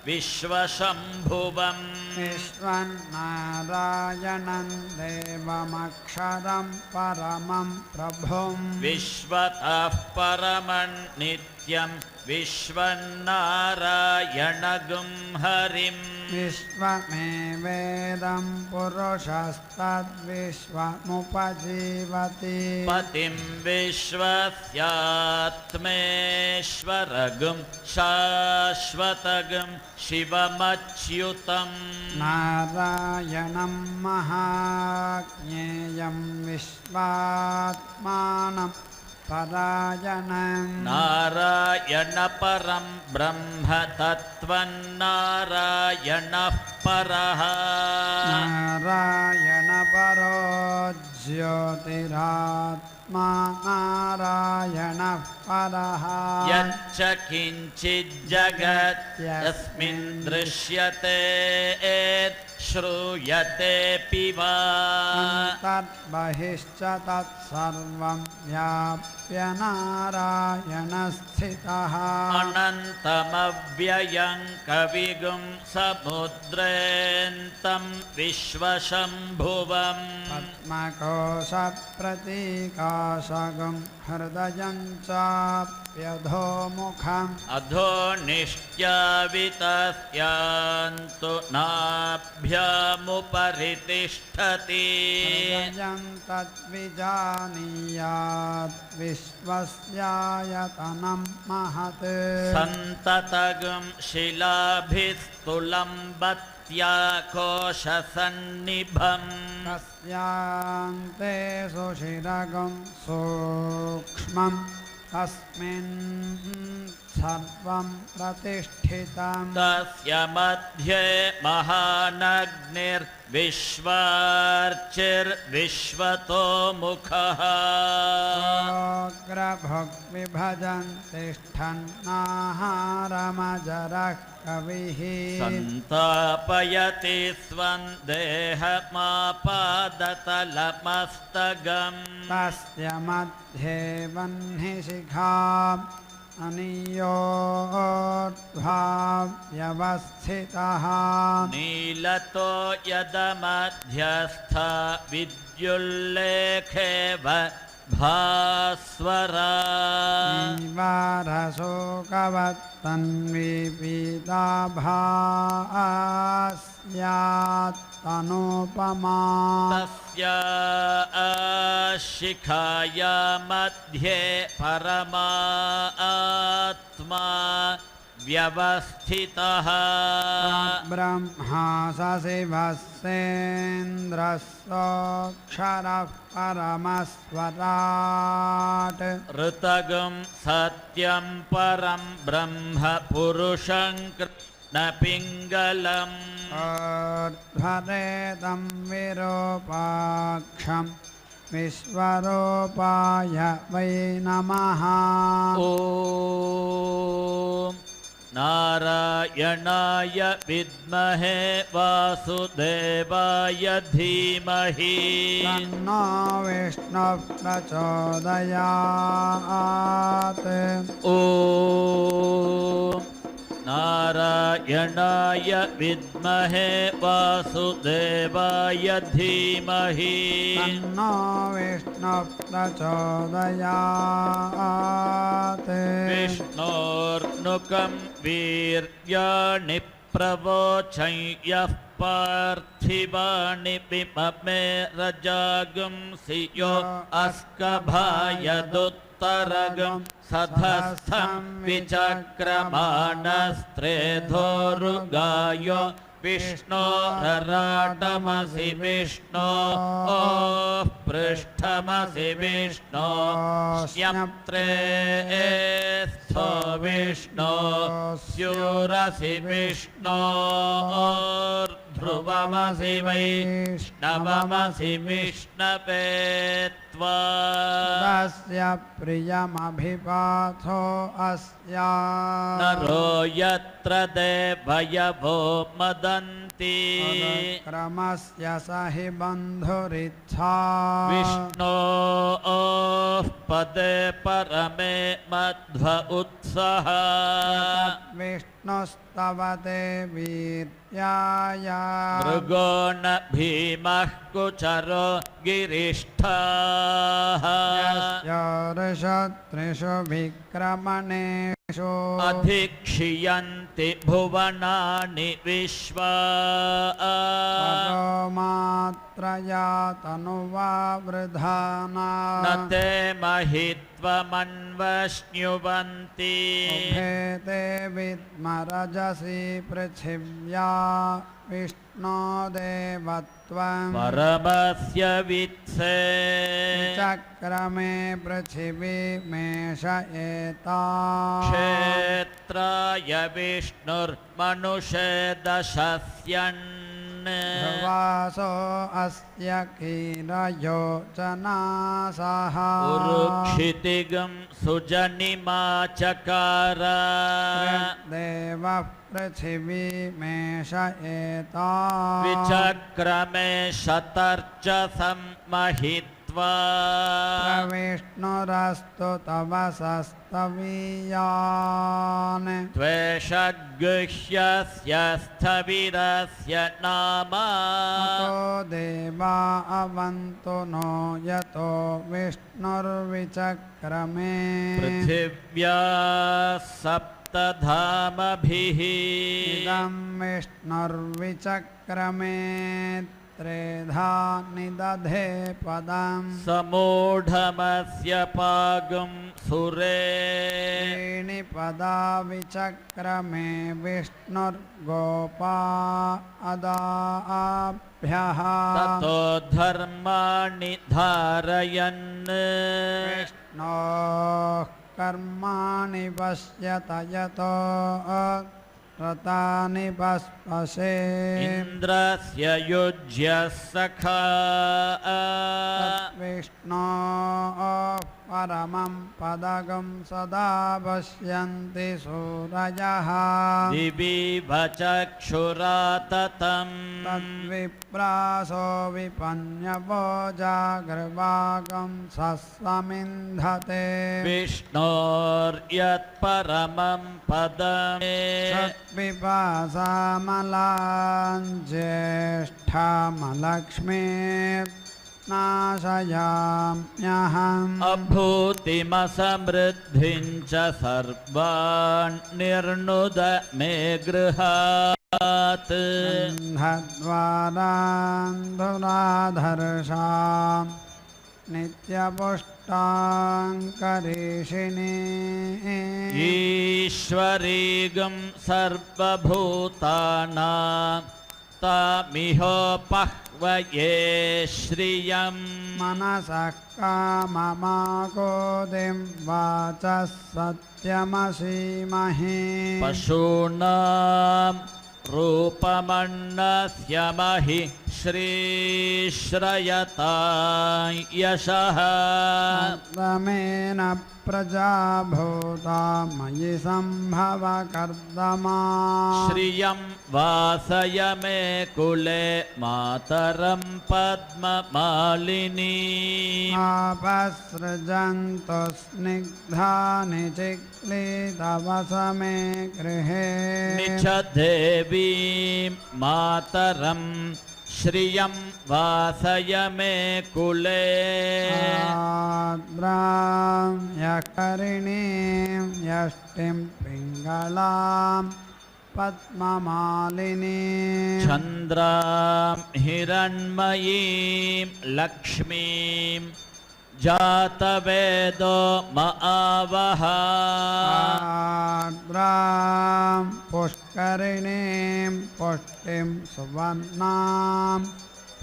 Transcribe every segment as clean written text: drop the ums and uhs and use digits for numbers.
विश्वशम्भुवम् विश्वन्नारायणं देवमक्षरं परमं प्रभुं विश्वतः परमं नित्यं विश्वन्नारायणगुं हरिम् विश्वमेवेदं पुरुषस्तद्विश्वमुपजीवति पतिं विश्वस्यात्मेश्वरगुं शाश्वतगुं शिवमच्युतं नारायणं महाज्ञेयं विश्वात्मानं परायणं नारायण परं ब्रह्म तत्त्वन्नारायणः परः नारायण परो ज्योतिरात्मा नारायणः परः यच्च किञ्चिज्जगत् यस्मिन् दृश्यते श्रूयतेऽपि वा तद्बहिश्च तत्सर्वं व्याप्य नारायणस्थितः अनन्तमव्ययं कविगुं समुद्रेऽन्तं विश्वशम्भुवम् पद्मकोशप्रतीकाशगं हृदयं चाप्यधोमुखम् अधो निष्ट्यावितस्यान्तु नाभ्यामुपरि तिष्ठति हृदयं तद्विजानीयात् विश्वस्यायतनं महत् सन्ततगुं शिलाभिस्तुलम्बत्याकोशसन्निभम् तस्यान्ते सुशिरगं सूक्ष्मं तस्मिन् सर्वं प्रतिष्ठितं तस्य मध्ये महानग्निर्विश्वार्चिर्विश्वतो मुखः अग्रभुग्विभजन् तिष्ठन्नाहारमजरः कविः सन्तापयति स्वं देहमापादतलमस्तगम् तस्य मध्ये वह्निशिखाम् अनियोर्ध्वा व्यवस्थितः नीलतो यदमध्यस्थ विद्युल्लेखेव भास्वरा निवारशोकवत्तन्विपीताभास्यात्तनोपमा तस्य शिखाया मध्ये परमात्मा व्यवस्थितः ब्रह्मा शिवस्येन्द्रः सोऽक्षरः परमस्वराट् ऋतगुं सत्यं परं ब्रह्म पुरुषं कृष्णपिङ्गलम् ऊर्ध्वरेतं विरूपाक्षं विश्वरूपाय वै नमः ॐ नारायणाय विद्महे वासुदेवाय धीमहि तन्नो विष्णुः प्रचोदयात् ॐ नारायणाय विद्महे वासुदेवाय धीमहि तन्नो विष्णुः प्रचोदयात् विष्णोर्नुकं वीर्याणि प्रवोचं यः पार्थिवाणि विममे रजागुंसि यो अस्कभायदुत्तरगं सधस्थं विचक्रमाणस्त्रेधोरुगायो विष्णोरराटमसि विष्णोः पृष्ठमसि विष्णोस्यप्त्रेस्थो विष्णो स्यूरसि विष्णोर्ध्रुवमसि वैष्णवमसि विष्णवे त्वा तस्य प्रियमभिपाथो अस्या नरो यत्र देवयवो मदन्ति क्रमस्य स हि बन्धुरिच्छा विष्णोः पदे परमे मध्व उत्सः विष्णुस्तवते वीर्याय मृगो न भीमः कुचरो गिरिष्ठाः यस्योर्षत्रिषु विक्रमणेषु अधिक्षियन्ति भुवनानि विश्वा ततो मात्रया तनुवा वृधाना न ते महित्वमन्वश्नुवन्ति उभेते विद्मरजसि पृथिव्या विष्णो देवत्वम् परमस्य वित्से चक्रमे पृथिवीमेष एता क्षेत्राय विष्णुर्मनुषे दशस्यन् ध्रुवासो अस्य कीरयोचनासः उरुक्षितिगं सुजनिमाचकार देवः पृथिवीमेष एता विचक्रमे शतर्चसं महित्वा प्रविष्णुरस्तु तव सस्तवीयान् त्वेषगुह्यस्य स्थविरस्य नाम अतो देवा अवन्तु नो यतो विष्णुर्विचक्रमे पृथिव्या सप्तधामभिः इदं विष्णुर्विचक्रमे त्रेधा निदधे पदम् समूढमस्य पागुं सुरे त्रीणि पदा विचक्रमे विष्णुर्गोपा अदाभ्यः ततो धर्माणि धारयन् विष्णोः कर्माणि पश्यत यतो रतानि पस्पशे इन्द्रस्य युज्यः सखा विष्णो परमं पदगं सदा पश्यन्ति सूरयः दिवि चक्षुराततम् तद्विप्रासो विपन्यवो जागर्वागं सस्वमिन्धते विष्णोर्यत्परमं पदम् सत्पिपासामलाञ्ज्येष्ठामलक्ष्मी नाशयाम्यहम् अभूतिमसमृद्धिं च सर्वान् निर्णुद मे गृहात् गन्धद्वारान्धुराधर्षां नित्यपुष्टाङ्करीषिणी ईश्वरीगं सर्वभूतानां तामिहोपह्वये श्रियम् मनसः काममाकोदिं वाचः सत्यमसीमहि पशूनां रूपमन्नस्य महि श्रीश्रयतां यशः कर्दमेन प्रजा भूता मयि सम्भव कर्दमा श्रियं वासय मे कुले मातरं पद्ममालिनी आपसृजन्तु स्निग्धानि चिक्लितवस मे गृहे निच देवीं मातरं श्रियं वासय मे कुले आर्द्रां यकरिणीं यष्टिं पिङ्गलां पद्ममालिनीं चन्द्रां हिरण्मयीं लक्ष्मीं जातवेदो महावः आर्द्रां पुष्करिणीं पुष्टिं सुवर्णां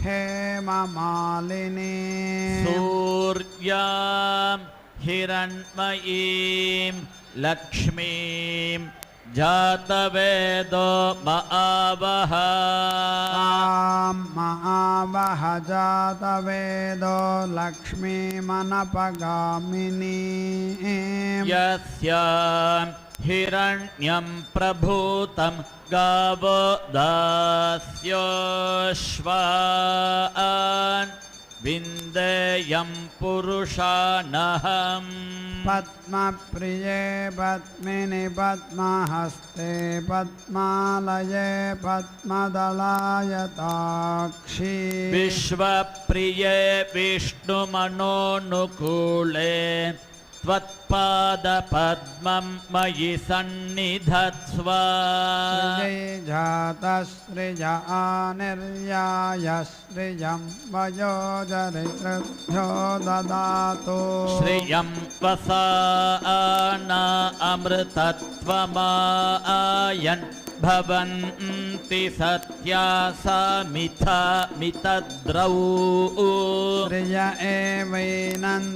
हेममालिनीं सूर्यां हिरण्मयीं लक्ष्मीं जातवेदो महावः महावह जातवेदो लक्ष्मीमनपगामिनी यस्यां हिरण्यं प्रभूतं गावो दास्योश्वान् विन्देयं पुरुषानहम् पद्मप्रिये पद्मिनि पद्महस्ते पद्मालये पद्मदलायताक्षी विश्वप्रिये विष्णुमनोनुकूले त्वत्पादपद्मं मयि सन्निधत्स्व श्रियजातश्रिय आनिर्याय श्रियं वयोजरितृभ्यो ददातु श्रियं वसान अमृतत्वमायन् भवन्ति सत्या मितद्रौ श्रिय एवैनन्तच्छ्रियामा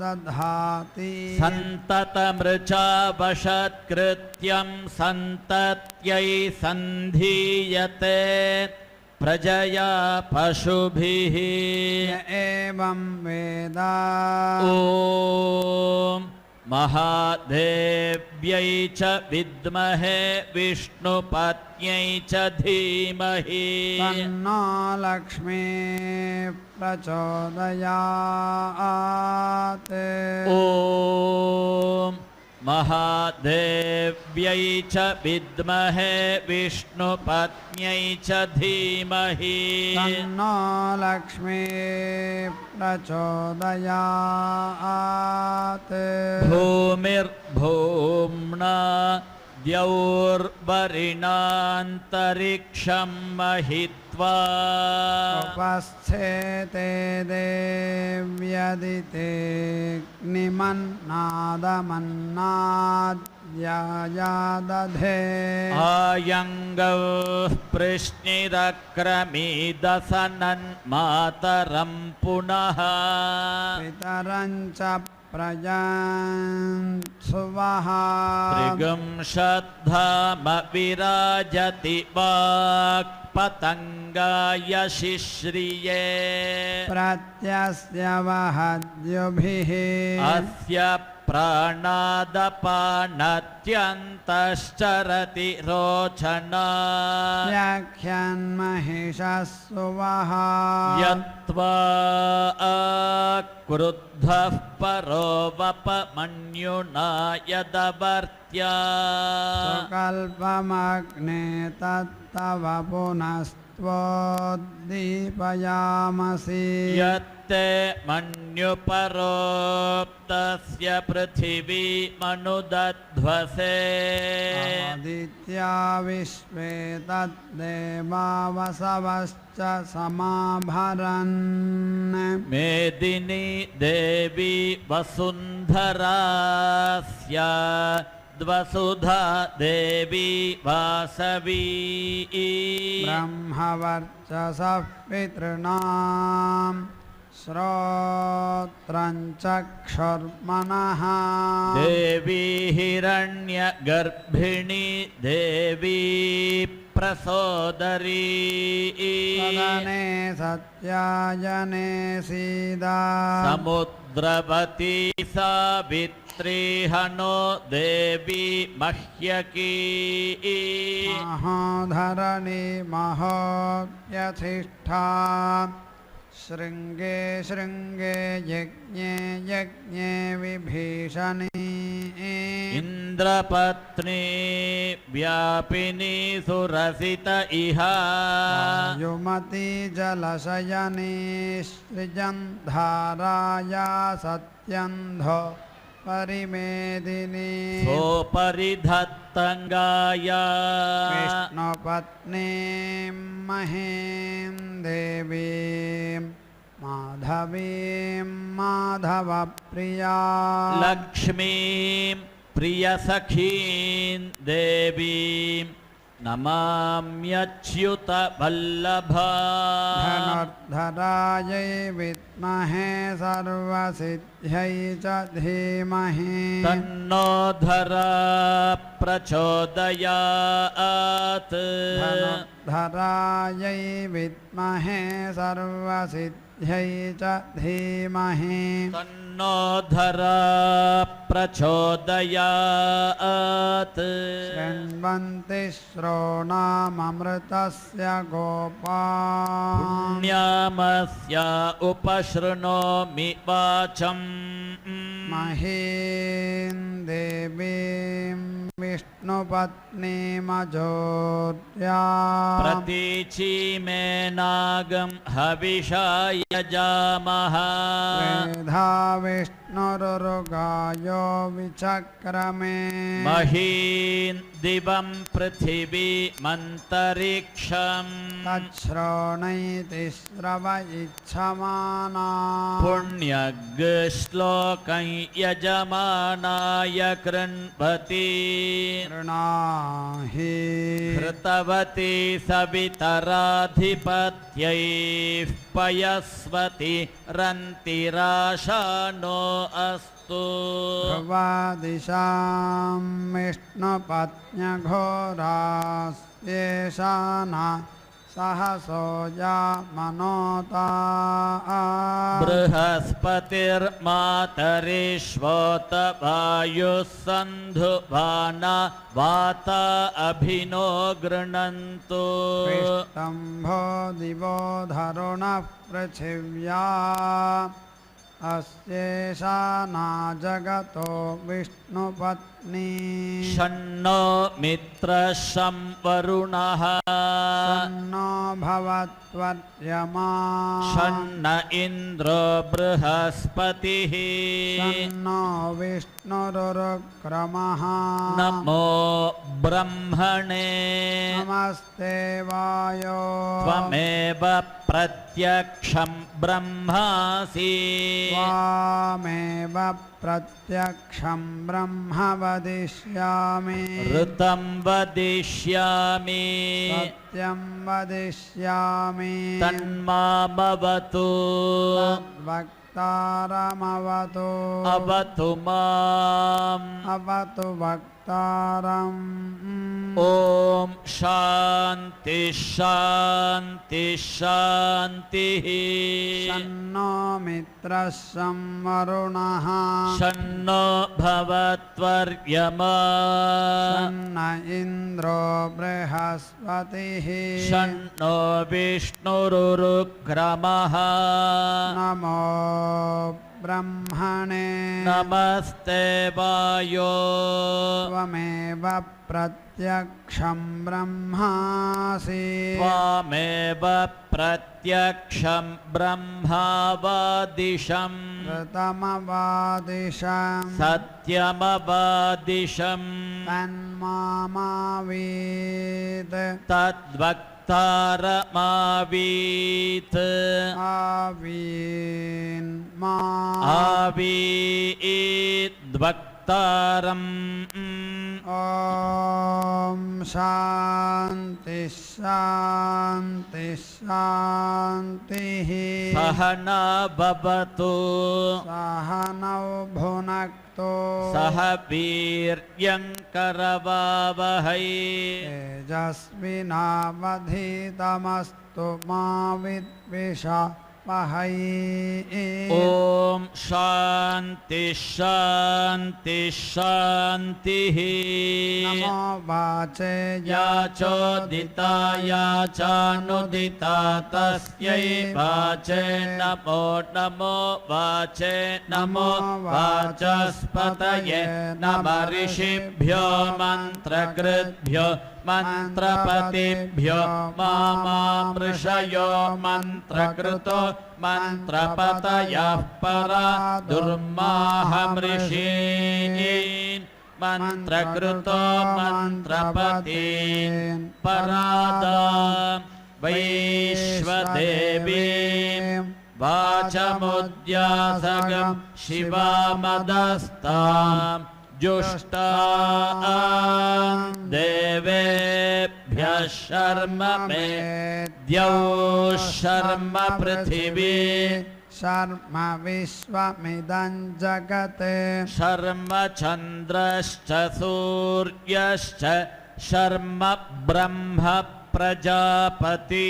दधाति सन्ततमृचा वशत्कृत्यं सन्तत्यै सन्धीयते प्रजया पशुभिः य एवं वेद ॐ महादेव्यै च विद्महे विष्णुपत्न्यै च धीमहि तन्नो लक्ष्मी प्रचोदयात् ॐ महादेव्यै च विद्महे विष्णुपत्न्यै च धीमहि तन्नो लक्ष्मी प्रचोदयात् भूमिर्भूम्ना द्यौर्वरिणान्तरिक्षं महित्वा उपस्थेते देव्यदितेऽग्निमन्नादमन्नाद्यायादधे आयङ्गौ पृश्निरक्रमीदसनन्मातरं पुनः पितरं च प्रजान्सुवः त्रिगुंशद्धाम विराजति वाक्पतङ्गाय शिश्रिये प्रत्यस्य वहद्युभिः अस्य प्राणादपानत्यन्तश्चरति रोचना व्याख्यान्महिषस्सुवः यत्त्वा क्रुद्धः परो वपमन्युना यदवर्त्या सुकल्पमग्ने तत्तव पुनस्त्वोद्दीपयामसि यत्ते मन्युपरोक्तस्य पृथिवीमनुदध्वसे आदित्या विश्वे तद्देवावसवश्च समाभरन् मेदिनी देवी वसुन्धरास्या द्वसुधा देवी वासवी ब्रह्मवर्चसः पितॄणां श्रोत्रं चक्षुर्मनः देवी हिरण्यगर्भिणी देवी प्रसोदरी सदने सत्यायने सीदा समुद्रवती सावित्री हनो देवी मह्यकी महोधरणी महोऽप्यधिष्ठा शृङ्गे शृङ्गे यज्ञे यज्ञे विभीषणी इन्द्रपत्नी व्यापिनी सुरसित इह वायुमती जलशयनी सृजन्धाराया सत्यन्धो परिमेदिनी सोपरिधत्तङ्गाया विष्णुपत्नीं महीं देवीं माधवीं माधवप्रिया लक्ष्मीं प्रियसखीं देवीं नमाम्यच्युतवल्लभा धनुर्धरायै विद्महे सर्वसिद्ध्यै च धीमहि तन्नो धरा प्रचोदयात् धनुर्धरायै विद्महे सर्वसिद्ध्यै च धीमहि तन्नो धरा प्रचोदयात् शृण्वन्ति श्रोणाममृतस्य गोपाः पुण्यामस्य उपशृणोमि वाचम् महीं देवीं विष्णुपत्नीमजोर्या प्रतीचीमे नागं हविषा यजामः त्रेधा विष्णुरुगायो विचक्रमे महीन् दिवं पृथिवीमन्तरिक्षम् तच्छ्रोणैति श्रव इच्छमाना पुण्यग्श्लोकं यजमानाय कृण्वति तृणाहि कृतवती सवितराधिपत्यैः पयस्वति रन्तिराशानो अस्तु ध्रुवदिशां विष्णुपत्न्यघोरास्येषाना सहसोजा मनोता बृहस्पतिर्मातरिष्वोत वायुः सन्धुवाना वाता अभिनो गृह्णन्तु विष्टम्भो दिवो धरुणः पृथिव्या अस्येषाना जगतो विष्णुपत्नी षण्णो मित्रः शं वरुणः सन्नो भवत्वर्यमा षण्ण इन्द्रो बृहस्पतिः सन्नो विष्णुरुक्रमः नमो ब्रह्मणे नमस्ते वायो त्वमेव प्रत्यक्षं ब्रह्मासि त्वामेव प्रत्यक्षं ब्रह्म वदिष्यामि ऋतं वदिष्यामि सत्यं वदिष्यामि तन्मामवतु तद्वक्तारमवतु अवतु माम् अवतु वक्तारम् ॐ शान्ति शान्ति शान्तिः शन्नो मित्रः शं वरुणः शन्नो भवत्वर्यमा शन्न इन्द्रो बृहस्पतिः शन्नो विष्णुरुक्रमः नमो ब्रह्मणे नमस्ते वायो त्वमेव प्रत्यक्षं ब्रह्मासि त्वामेव प्रत्यक्षं ब्रह्मावादिशम् ऋतमवादिशं सत्यमवादिशम् तन्मामावीत् तद्वक्तारमावीत् आवीन्मा आवीद्वक्तारम् ॐ शान्ति शान्ति शान्तिः सहना भवतु सहनौ भुनक्तु सह वीर्यङ्करवावहै तेजस्विनावधीतमस्तु मा विद्विषावहै ॐ शान्ति शान्ति शान्तिः नमो वाचे याचोदिता याचानुदिता तस्यै वाचे नमो नमो वाचे नमो वाचस्पतये नमः ऋषिभ्यो मन्त्रकृद्भ्यो मन्त्रपतिभ्यो मामृषयो मन्त्रकृतो मन्त्रपतयः परा दुर्माहमृषीन् मन्त्रकृतो मन्त्रपतीन् परादा वैश्वदेवीं वाचमुद्यासगं शिवामदस्तां जुष्टां देवेभ्य शर्म मे द्यौ शर्म पृथिवी शर्म विश्वमिदं जगत् शर्म चन्द्रश्च सूर्यश्च शर्म ब्रह्म प्रजापति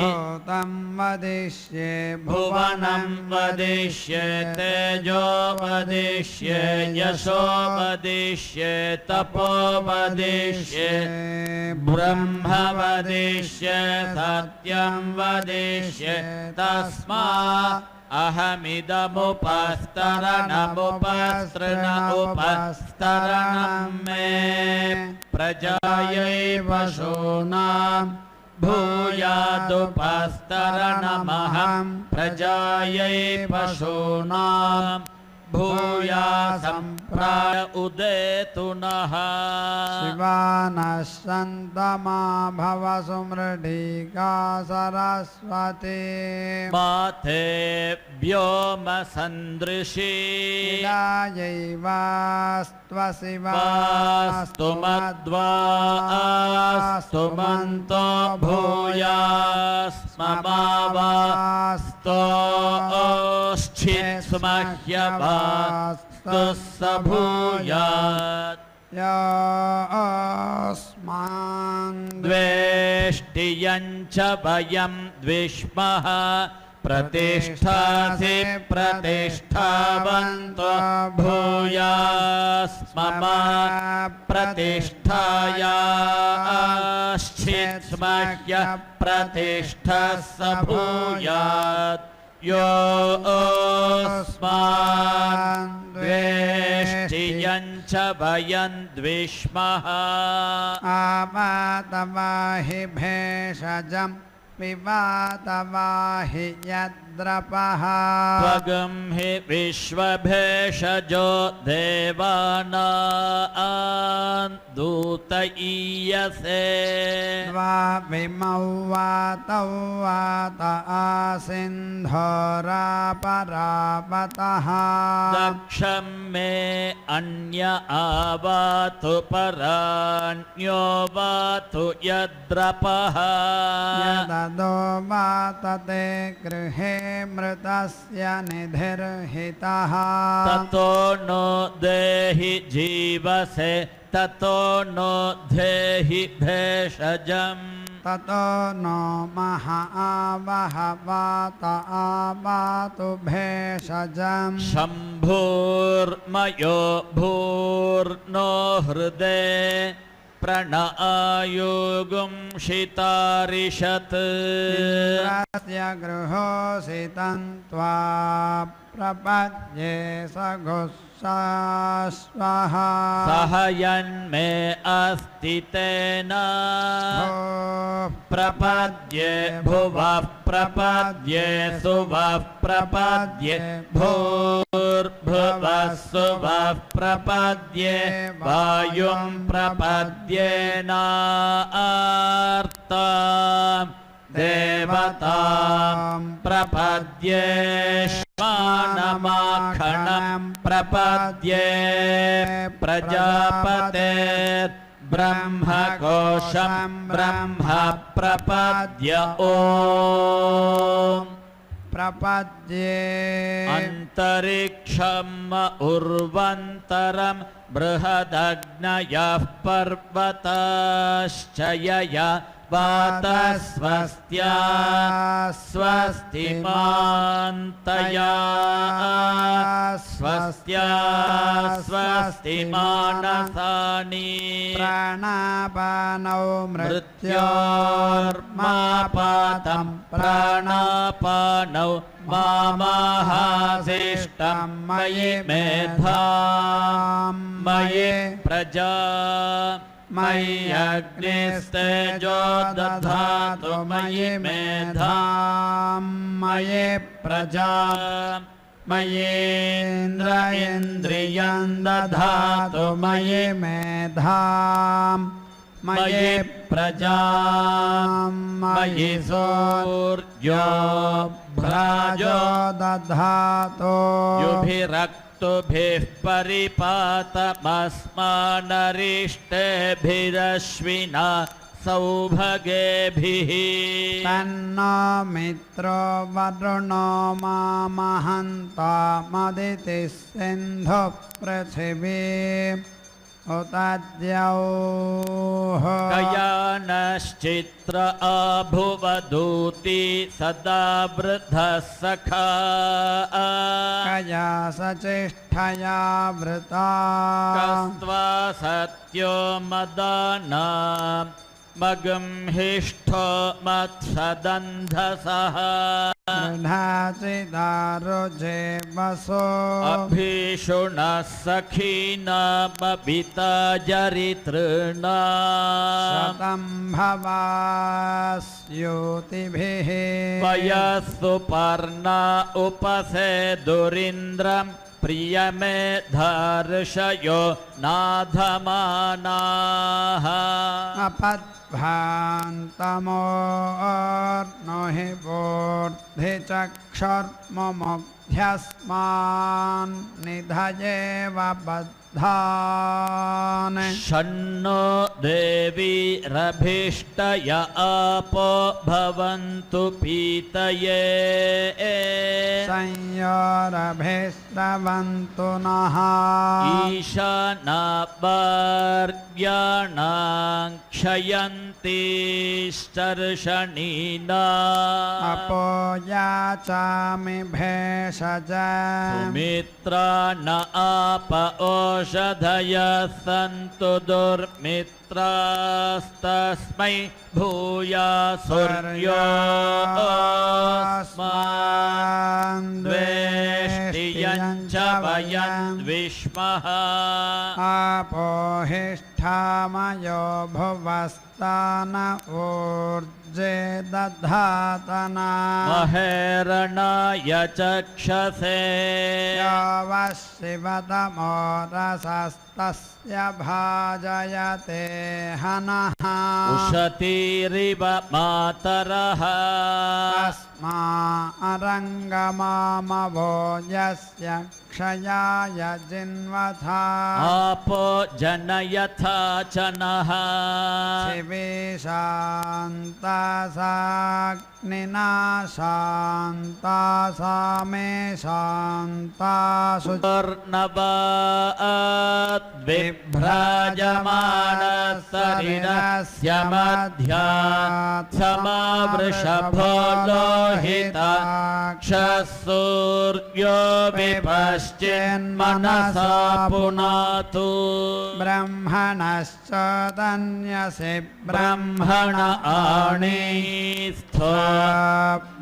भूतं वदिष्ये भुवनं वदिष्ये तेजो वदिष्ये यशो वदिष्ये तपो वदिष्ये ब्रह्म वदिष्ये सत्यं वदिष्ये तस्मात् अहमिदमुपस्तरणमुपस्तृणमुपस्तरणं मे प्रजायै पशूनां भूयादुपस्तरणमहं प्रजायै पशूनां भूयासं प्राय उदेतु नः शिवानः सन्तमा भव सुमृढिका सरस्वती माते व्योम सन्दृशी इडायैवास्त्व वास्तु मद्वास्तु मन्तो भूयास्ममावास्तोश्चित्स्मह्यवास्तु स भूयात् यास्मान् द्वेष्टियं च वयं द्विष्मः प्रतिष्ठासि प्रतिष्ठावन्तो भूयास्ममा प्रतिष्ठायाश्चित्स्मह्य प्रतिष्ठः स भूयात् योऽस्मान् द्वेष्टियं च वयं द्विष्मः आपातवाहि भेषजं पिबातवाहि यद्रपः त्वगं हि विश्वभेषजो देवानां दूत ईयसे द्वाविमौ वातौ वात आसिन्धोरापरापतः दक्षं मे अन्य आवातु पराण्यो वातु यद्रपः यददो वातते गृहे मृतस्य निधिर्हितः ततो नो देहि जीवसे ततो नो देहि भेषजम् ततो नो मह आवह वात आवातु भेषजम् शम्भुर्मयो भूर्नो हृदे प्रणआयुगुं शितारिषत् इन्द्रस्य गृहोऽसितं त्वा प्रपद्ये सघुस्सास्वः सह यन्मे अस्ति तेन प्रपद्ये भुवः प्रपद्ये सुवः प्रपद्ये भूर्भुवः सुवः प्रपद्ये वायुं प्रपद्येनार्ता देवतां प्रपद्ये श्वानमाखणं प्रपद्ये प्रजापतेर् ब्रह्मकोशं ब्रह्म प्रपद्य ॐ प्रपद्ये अन्तरिक्षम् उर्वन्तरं बृहदग्नयः पर्वताश्च यया वातस्वस्त्या स्वस्तिमान्तया स्वस्त्या स्वस्तिमानसानि प्राणापानौ मृत्योर्मापातं प्राणापानौ मामाहासिष्टं मयि मेधां मयि प्रजा मयि अग्निस्तेजो दधातु मयि मेधां मयि प्रजा मयीन्द्र इन्द्रियं दधातु मयि मेधां मयि प्रजा मयि सूर्यो भ्राजो दधातु युभिरक्तुभिः परिपातमस्मानरिष्टेभिरश्विना सौभगेभिः तन्नो मित्रो वरुणो मामहन्तामदिति सिन्धु पृथिवी उतद्यौः कयानश्चित्र अभुवदूति सदा वृद्धः सखा कया सचेष्टया वृता कस्त्वा सत्यो मदाना मगं हिष्ठो मत्सदन्धसः दृढाचिदारुजे वसो अभीषुणः सखीनामभिता जरितॄणा शतं भवास्योतिभिः वयस्सु पर्णा उपसेदुरिन्द्रं प्रियमेधार्षयो नाधमानाः अपद्भान्तमोर्नो हि वोर्धिचक्षुर्मुमुग्ध्यस्मान् निधयेव बद्धान् शन्नो देवीरभीष्टय आपो भवन्तु पीतये संयोरभिस्रवन्तु नः ईशानावर्ग्याणां क्षयन्तिश्चर्षणीना अपो याचामि भेषज सुमित्रा न आप ओषधयः सन्तु दुर्मित्रास्तस्मै भूयासुर्योऽस्मान् द्वेष्टियं च वयं विष्मः आपोहिष्ठामयो भुवस्तान ऊर्जे दधातना महेरणाय चक्षसे शिवतमो रसस्तस्य भाजयते हनः उशतीरिव मातरः तस्मा अरङ्गमामवो यस्य क्षयाय जिन्वथा आपो जनयथा च नः शिवे शान्ता साग्निना शान्ता सा मे शान्ता बिभ्राजमानशरीरस्य मध्यात् समावृषभो लोहिताक्षसूर्यो विपश्चिन्मनसा पुनातु ब्रह्मणश्च तन्यसि ब्रह्मण आणीस्थो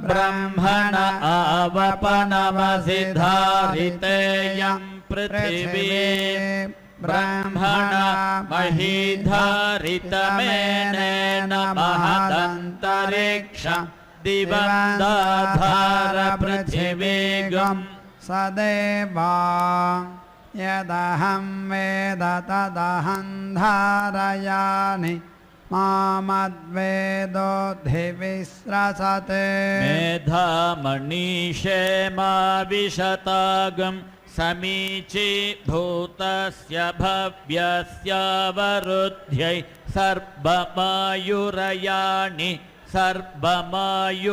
ब्रह्मण आवपनमसि धारितेयं पृथिवी ब्रह्मण महीधारितमेनेन महदन्तरिक्षं दिवं दाधार पृथिवीगम् सदेवा यदहं वेद तदहं धारयामि मामद्वेदोऽधिविस्रसते मेधामणिषेमा विशतागं समीची भूतस्य भव्यस्यावरुध्यै सर्वमायुरयाणि सर्वमायुरयाणि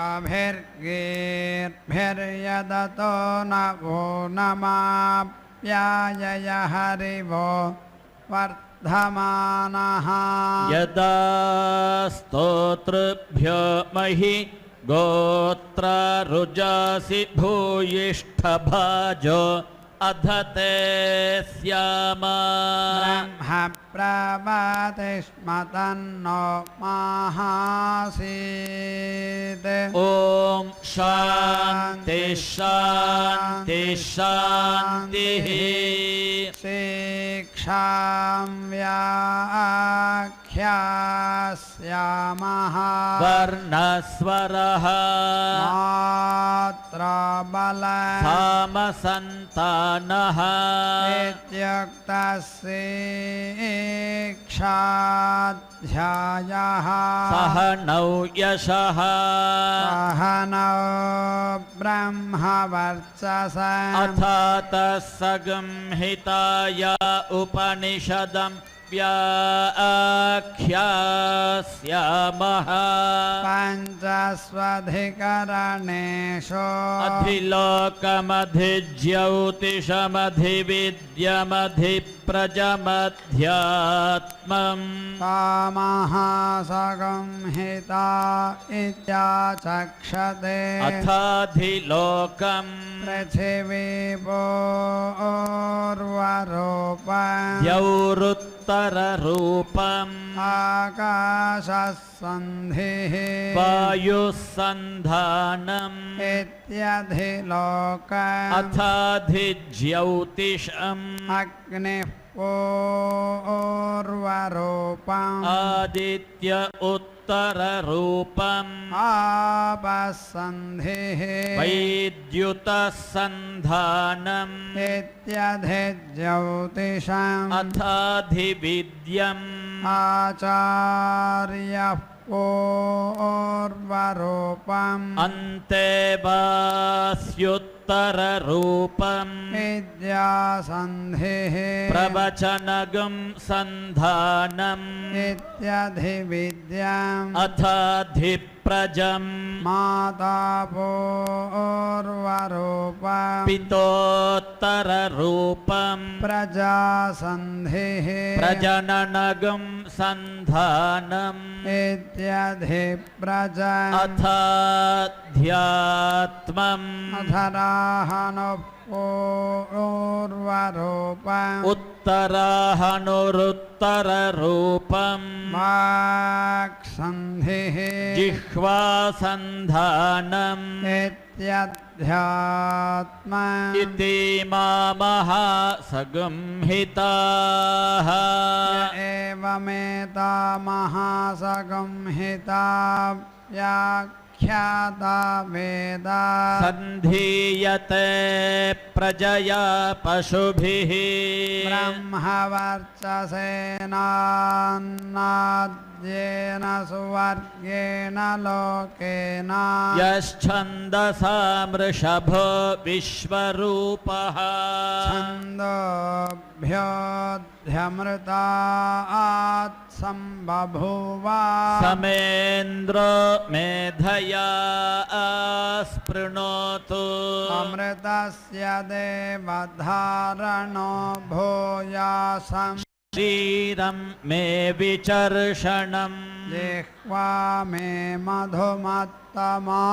अभिर्गेर्भिर्यदतो नवो नमाप्यायय हरिवो वर्धमानः यदा स्तोतृभ्यो महि गोत्रारुजासि भूयिष्ठभाजो अधते स्यामा ब्रह्म प्रभाते स्म तन्नो माहासीत् ॐ शान्ति शान्ति शान्तिः शिक्षां व्याख्यास्यामः वर्णस्वरः मात्राबल सामसन्तानः इत्युक्तशिक्षाध्यायः सह नौ यशः सहनौ ब्रह्मवर्चसा अथातः सगंहिताय उपनिषदं व्याख्यास्यामः पञ्चस्वधिकरणेषु अधिलोकमधिज्योतिषमधिविद्यमधिप्रजमध्यात्मम् तामहासंहिता इत्याचक्षते अथाधिलोकम् पृथिवीपूर्वरूपम् द्यौरुत्तररूपम् आकाशसन्धिः वायुस्सन्धानम् इत्यधिलोकम् अथाधिज्योतिषम् अग्निः पूर्वरूपम् आदित्य उत्तररूपम् आपसन्धिः वैद्युतसन्धानम् इत्यधिज्योतिषम् अथाधिविद्यम् आचार्यः पूर्वरूपम् अन्ते वास्युत्तररूपम् विद्यासन्धिः प्रवचनगं सन्धानम् इत्यधिविद्यम् अथाधिप्रजम् माता पूर्वरूपम् पितोत्तररूपम् प्रजासन्धिः प्रजननगं सन्धानम् इत्यधिप्रजम् अथाध्यात्मम् अधराहनुः पूर्वरूपम् उत्तराहनुरुत्तररूपम् वाक्सन्धिः जिह्वासन्धानम् इत्यध्यात्मम् इति महासंहिताः एवमेतामहासंहिता व्याख्याता वेदा सन्धीयते प्रजया पशुभिः ब्रह्मवर्चसेनान्नाद्येन सुवर्गेण लोकेन यश्छन्दसा वृषभो विश्वरूपः छन्दोभ्योऽध्यमृतात् सम्बभूव समेन्द्रो मेधया स्पृणोतु अमृतस्य देवधारणो भूयासम् शरीरं मे विचर्षणम् जिह्वा मे मधुमत्तमा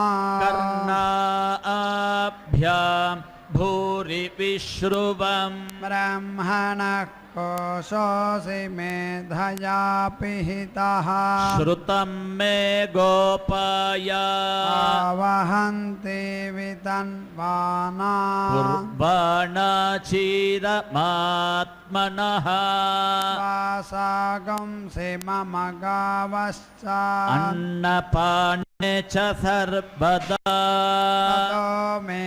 कर्णाभ्यां भूरि विश्रुवम् ब्रह्मणः कोशोऽसि मेधया पिहितः श्रुतं मे गोपाय आवहन्ति वितन्वाना कुर्बाणाचीरमात्मनः वासागंसि मम गावश्च अन्नपाने च सर्वदा ततो मे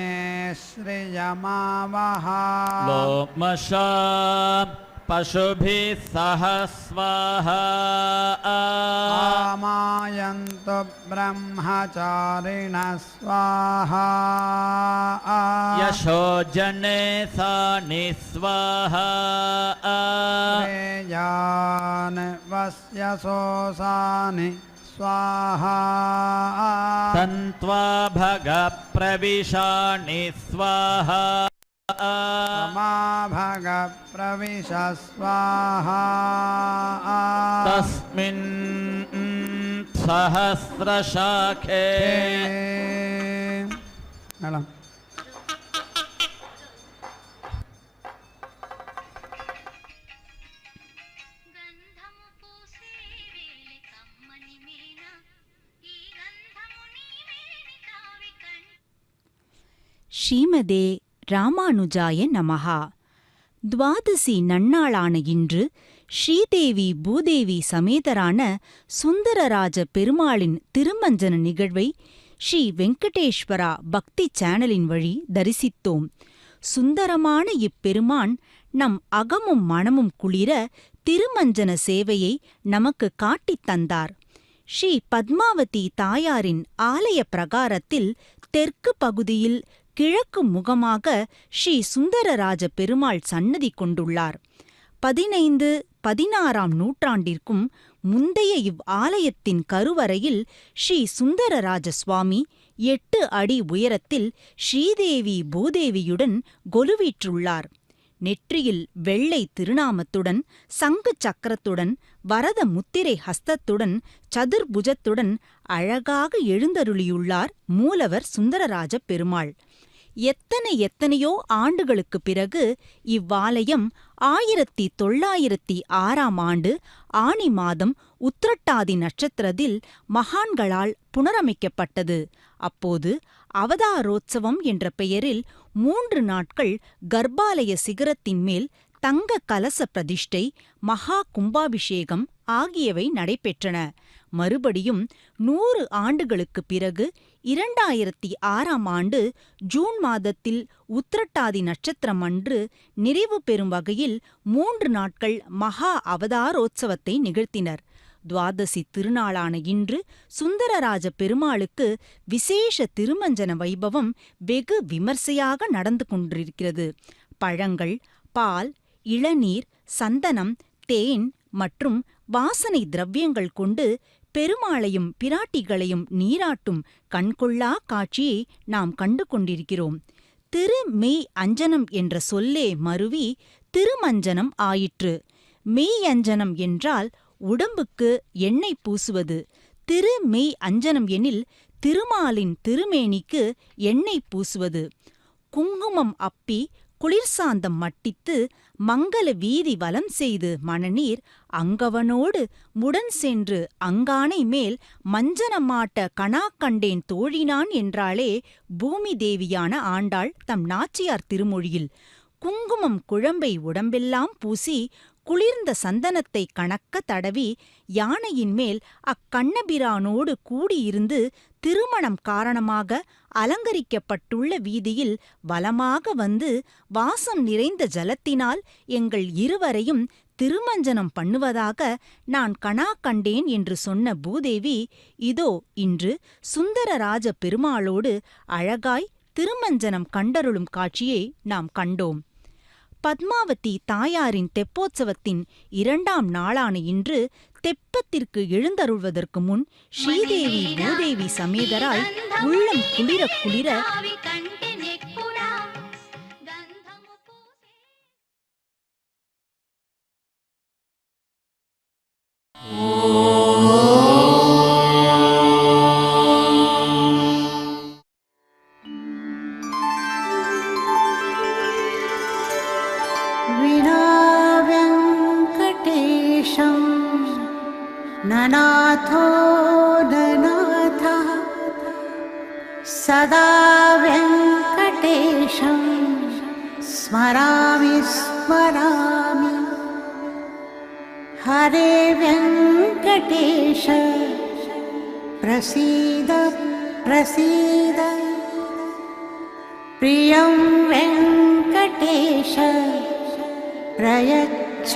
श्रियमावह लोमशा पशुभिः सह स्वाहा आमायन्तु ब्रह्मचारिणः स्वाहा यशो जने सा निस्वाहा श्रेयान् वस्य सोऽसानि स्वाहा तन्त्वा भगप्रविशानि स्वाहा मा भग प्रविश स्वाहा तस्मिन् सहस्रशाखे మేడం గంధము పూసే వేళ కమ్మని మీన ఈ గంధము నీవేని తావి కణ్ ஸ்ரீமதே ராமானுஜாய நமஹா. துவாதசி நன்னாளான இன்று ஸ்ரீதேவி பூதேவி சமேதரான சுந்தரராஜ பெருமாளின் திருமஞ்சன நிகழ்வை ஸ்ரீ வெங்கடேஸ்வரா பக்தி சேனலின் வழி தரிசித்தோம். சுந்தரமான இப்பெருமான் நம் அகமும் மனமும் குளிர திருமஞ்சன சேவையை நமக்கு காட்டித் தந்தார். ஸ்ரீ பத்மாவதி தாயாரின் ஆலய பிரகாரத்தில் தெற்கு பகுதியில் கிழக்கு முகமாக ஸ்ரீ சுந்தரராஜ பெருமாள் சன்னதி கொண்டுள்ளார். 15, 16ஆம் நூற்றாண்டிற்கும் முந்தைய ஆலயத்தின் கருவறையில் ஸ்ரீ சுந்தரராஜ சுவாமி 8 அடி உயரத்தில் ஸ்ரீதேவி பூதேவியுடன் கொலுவீற்றுள்ளார். நெற்றியில் வெள்ளை திருநாமத்துடன், சங்கு சக்கரத்துடன், வரத முத்திரை ஹஸ்தத்துடன், சதுர்புஜத்துடன் அழகாக எழுந்தருளியுள்ளார் மூலவர் சுந்தரராஜ பெருமாள். எத்தனையோ ஆண்டுகளுக்குப் பிறகு இவ்வாலயம் 1906ஆம் ஆண்டு ஆனி மாதம் உத்திரட்டாதி நட்சத்திரத்தில் மகான்களால் புனரமைக்கப்பட்டது. அப்போது அவதாரோத்சவம் என்ற பெயரில் 3 நாட்கள் கர்ப்பாலய சிகரத்தின் மேல் தங்க கலச பிரதிஷ்டை, மகா கும்பாபிஷேகம் ஆகியவை நடைபெற்றன. மறுபடியும் 100 ஆண்டுகளுக்குப் பிறகு 2006ஆம் ஆண்டு ஜூன் மாதத்தில் உத்திரட்டாதி நட்சத்திரம் அன்று நிறைவு பெறும் வகையில் 3 நாட்கள் மகா அவதாரோத்சவத்தை நிகழ்த்தினர். துவாதசி திருநாளான இன்று சுந்தரராஜ பெருமாளுக்கு விசேஷ திருமஞ்சன வைபவம் வெகு விமர்சையாக நடந்து கொண்டிருக்கிறது. பழங்கள், பால், இளநீர், சந்தனம், தேன் மற்றும் வாசனை திரவியங்கள் கொண்டு பெருமாளையும் பிராட்டிகளையும் நீராட்டும் கண்கொள்ளா காட்சியை நாம் கண்டு கொண்டிருக்கிறோம். திருமெய் அஞ்சனம் என்ற சொல்லே மருவி திருமஞ்சனம் ஆயிற்று. மெய் அஞ்சனம் என்றால் உடம்புக்கு எண்ணெய் பூசுவது. திருமெய் அஞ்சனம் எனில் திருமாலின் திருமேனிக்கு எண்ணெய் பூசுவது. குங்குமம் அப்பி குளிர்சாந்தம் மட்டித்து மங்கள வீதி வலம் செய்து மணநீர் அங்கவனோடு முடன் சென்று அங்கானை மேல் மஞ்சனமாட்ட கணா கண்டேன் தோழினான் என்றாளே பூமி தேவியான ஆண்டாள் தம் நாச்சியார் திருமொழியில். குங்குமம் குழம்பை உடம்பெல்லாம் பூசி குளிர்ந்த சந்தனத்தை கணக்க தடவி யானையின் மேல் அக்கண்ணபிரானோடு கூடியிருந்து திருமணம் காரணமாக அலங்கரிக்கப்பட்டுள்ள வீதியில் வலமாக வந்து வாசம் நிறைந்த ஜலத்தினால் எங்கள் இருவரையும் திருமஞ்சனம் பண்ணுவதாக நான் கணா கண்டேன் என்று சொன்ன பூதேவி இதோ இன்று சுந்தரராஜ பெருமாளோடு அழகாய் திருமஞ்சனம் கண்டருளும் காட்சியை நாம் கண்டோம். பத்மாவதி தாயாரின் தெப்போத்சவத்தின் 2ஆம் நாளான இன்று தெப்பத்திற்கு எழுந்தருள்வதற்கு முன் ஸ்ரீதேவி பூதேவி சமேதராய் உள்ளம் குளிர குளிர ननाथो ननाथः सदा वेङ्कटेशं स्मरामि स्मरामि. हरे वेङ्कटेश प्रसीद प्रसीद. प्रियं वेङ्कटेश प्रयच्छ